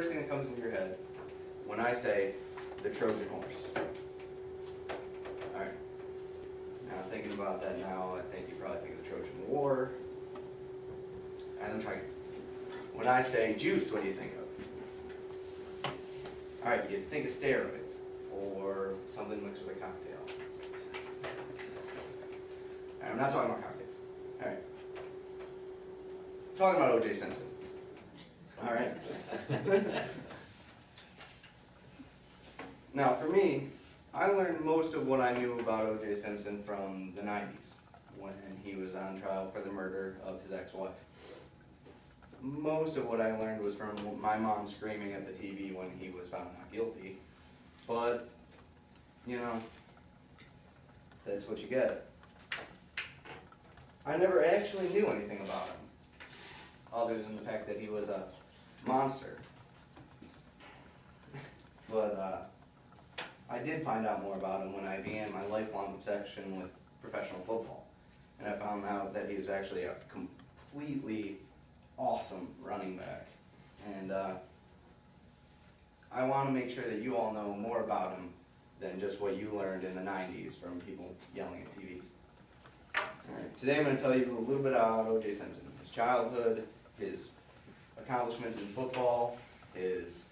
first thing that comes into your head when I say the Trojan horse? All right. Now thinking about that now, I think you probably think of the Trojan War. And I'm trying. When I say juice, what do you think of? All right, you think of steroids or something mixed with a cocktail. All right, I'm not talking about cocktails. All right. I'm talking about O.J. Simpson. All right. Now, for me, I learned most of what I knew about O.J. Simpson from the 90s when he was on trial for the murder of his ex-wife. Most of what I learned was from my mom screaming at the TV when he was found not guilty. But, you know, that's what you get. I never actually knew anything about him, other than the fact that he was a monster. But I did find out more about him when I began my lifelong obsession with professional football. And I found out that he's actually a completely awesome running back. And I want to make sure that you all know more about him than just what you learned in the 90s from people yelling at TVs. All right. Today I'm going to tell you a little bit about O.J. Simpson, his childhood, his accomplishments in football, his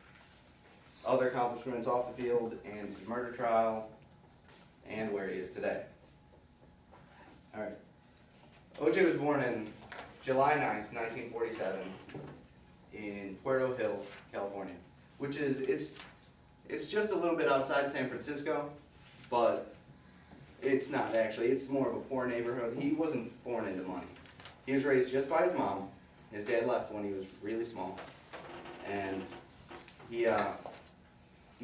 other accomplishments off the field, and his murder trial, and where he is today. All right. O.J. was born in July 9th, 1947 in Puerto Hill, California, which is, it's just a little bit outside San Francisco, but it's not actually. It's more of a poor neighborhood. He wasn't born into money. He was raised just by his mom. His dad left when he was really small, and he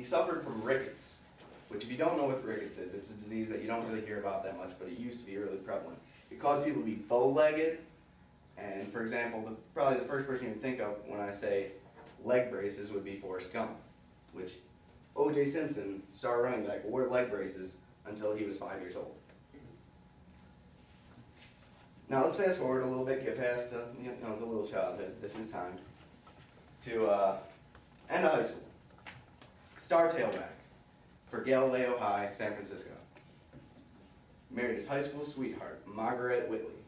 suffered from rickets, which if you don't know what rickets is, it's a disease that you don't really hear about that much, but it used to be really prevalent. It caused people to be bow-legged, and for example, probably the first person you would think of when I say leg braces would be Forrest Gump, which O.J. Simpson, star running back, wore leg braces until he was 5 years old. Now let's fast forward a little bit, get past the little childhood. This is time to end of high school. Star tailback for Galileo High, San Francisco. Married his high school sweetheart, Margaret Whitley,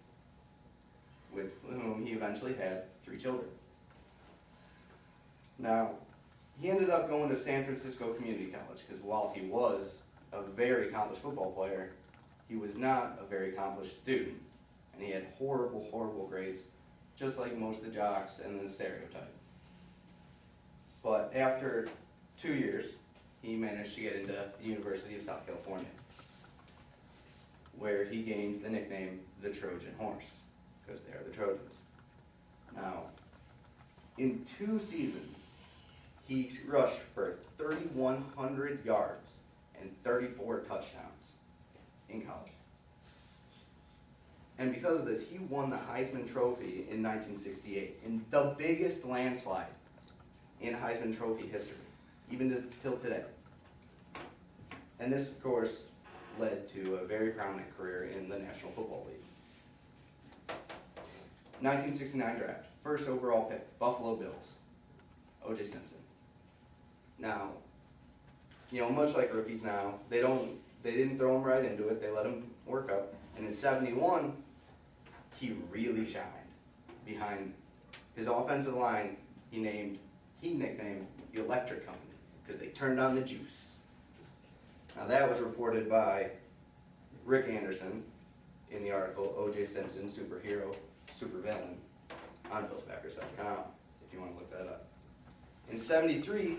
with whom he eventually had 3 children. Now, he ended up going to San Francisco Community College because while he was a very accomplished football player, he was not a very accomplished student, and he had horrible, horrible grades, just like most of the jocks and the stereotype. But after 2 years, he managed to get into the University of South California, where he gained the nickname the Trojan Horse, because they are the Trojans. Now, in 2 seasons, he rushed for 3,100 yards and 34 touchdowns in college. And because of this, he won the Heisman Trophy in 1968, in the biggest landslide in Heisman Trophy history, even till today. And this, of course, led to a very prominent career in the National Football League. 1969 draft, first overall pick, Buffalo Bills, O.J. Simpson. Now, you know, much like rookies now, they didn't throw him right into it. They let him work up. And in '71, he really shined. Behind his offensive line, he nicknamed the Electric Company because they turned on the juice. Now that was reported by Rick Anderson in the article O.J. Simpson, Superhero, Supervillain on BillsBackers.com if you want to look that up. In '73,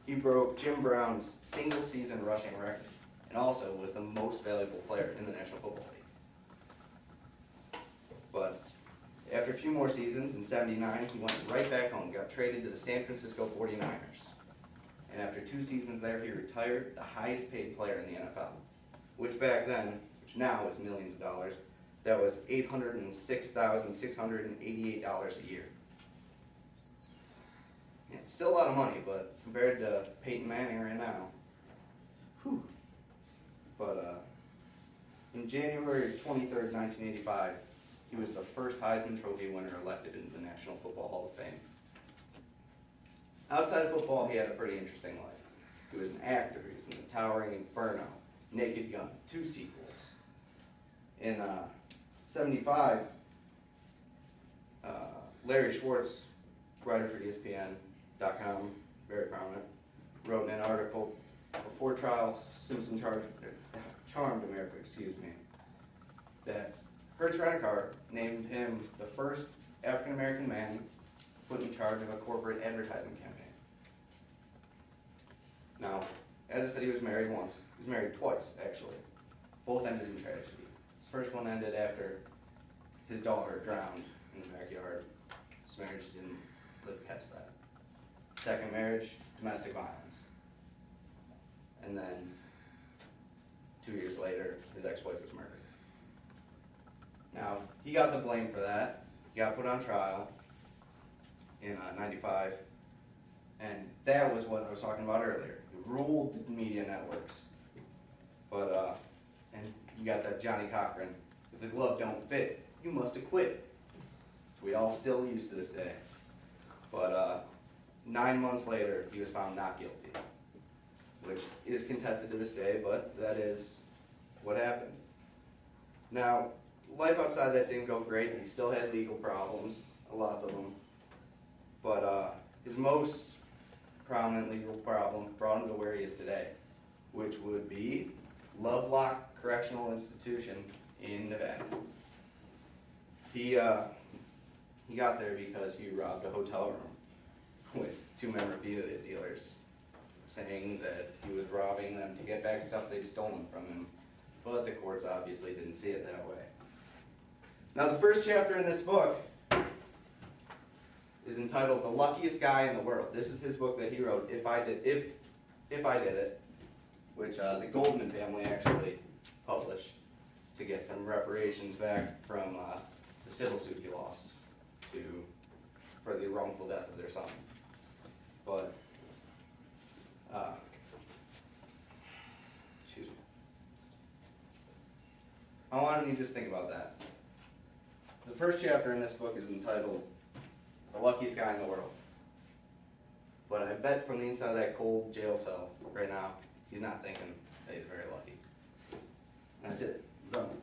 he broke Jim Brown's single-season rushing record and also was the most valuable player in the National Football League. But after a few more seasons, in '79, he went right back home, got traded to the San Francisco 49ers. And after 2 seasons there, he retired the highest paid player in the NFL, which back then, which now is millions of dollars, that was $806,688 a year. Yeah, still a lot of money, but compared to Peyton Manning right now, whew. But in January 23rd, 1985, he was the first Heisman Trophy winner elected into the National Football Hall of Fame. Outside of football, he had a pretty interesting life. He was an actor. He was in The Towering Inferno, Naked Gun, 2 sequels. In '75, Larry Schwartz, writer for ESPN.com, very prominent, wrote in an article, Before Trial, Simpson Charmed America, that Hertz Rent-A-Car named him the first African-American man put in charge of a corporate advertising campaign. Now, as I said, he was married once. He was married twice, actually. Both ended in tragedy. His first one ended after his daughter drowned in the backyard. His marriage didn't live past that. Second marriage, domestic violence. And then 2 years later, his ex-wife was murdered. Now, he got the blame for that. He got put on trial in '95, and that was what I was talking about earlier. He ruled the media networks. But, and you got that Johnny Cochran, if the glove don't fit, you must acquit. We all still use to this day. But 9 months later, he was found not guilty, which is contested to this day, but that is what happened. Now, life outside that didn't go great. He still had legal problems, lots of them. But his most prominent legal problem brought him to where he is today, which would be Lovelock Correctional Institution in Nevada. He got there because he robbed a hotel room with 2 memorabilia dealers, saying that he was robbing them to get back stuff they'd stolen from him. But the courts obviously didn't see it that way. Now, the first chapter in this book is entitled The Luckiest Guy in the World. This is his book that he wrote, If I Did It, which the Goldman family actually published to get some reparations back from the civil suit he lost for the wrongful death of their son. But, excuse me. I want you to just think about that. The first chapter in this book is entitled The Luckiest Guy in the World. But I bet from the inside of that cold jail cell right now, he's not thinking that he's very lucky. That's it. Done.